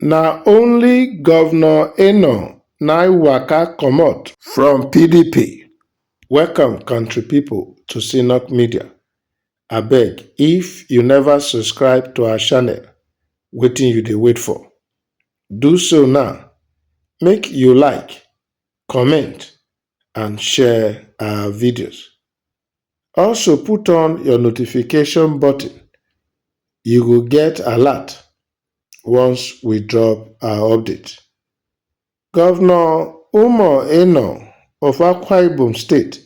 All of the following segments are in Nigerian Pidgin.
Na only Governor Eno na waka comot from PDP. Welcome country people to Synod Media. Abeg, if you never subscribe to our channel, wetin you dey wait for? Do so now. Make you like, comment and share our videos. Also put on your notification button. You go get alert once we drop our update. Governor Eno of Akwa-Ibom State,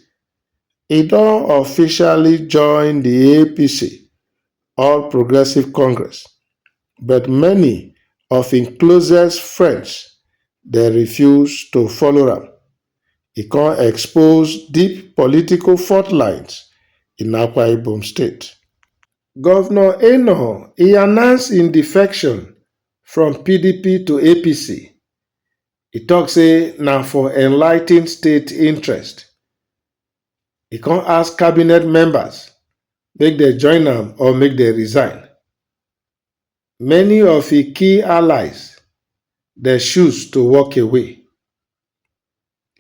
he don officially join the APC, All Progressive Congress, but many of his closest friends, they refuse to follow am. He can expose deep political fault lines in Akwa-Ibom State. Governor Eno, he announced in defection from PDP to APC. He tok say na for enlightened state interest. He con ask cabinet members make dem join am or make dem resign. Many of his key allies dey choose to walk away.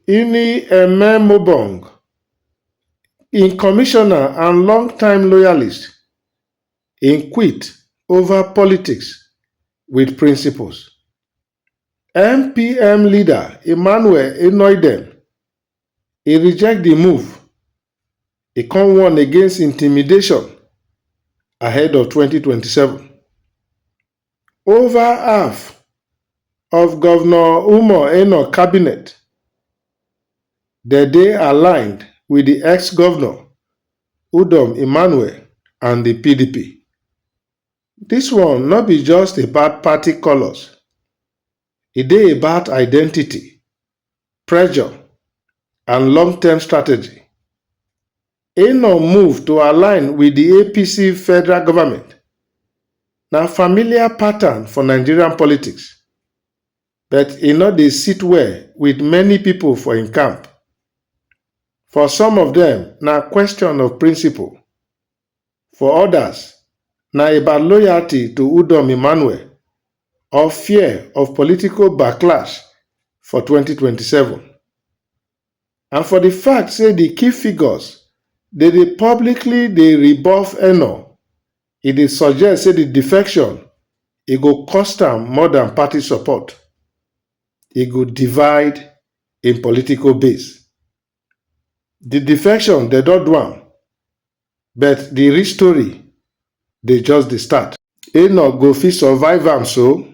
Ini Ememobong, im commissioner and long-time loyalist, im quit over politics with principles. MPM leader Emmanuel Enoidem, he reject the move. He con warn against intimidation ahead of 2027. Over half of Governor Eno cabinet, dey aligned with the ex-governor Udom Emmanuel and the PDP. This one not be just about party colors. E dey about identity, pressure, and long-term strategy. Eno move to align with the APC federal government na familiar pattern for Nigerian politics, but e no dey sit well with many people for im camp. For some of them, na question of principle. For others, na about loyalty to Udom Emmanuel or fear of political backlash for 2027. And for the fact say the key figures dey publicly rebuff Eno, e dey suggest say the defection e go cost am more than party support. E go divide im political base. The defection dey don do am, but the real story dey just dey start. Eno go fit survive am so?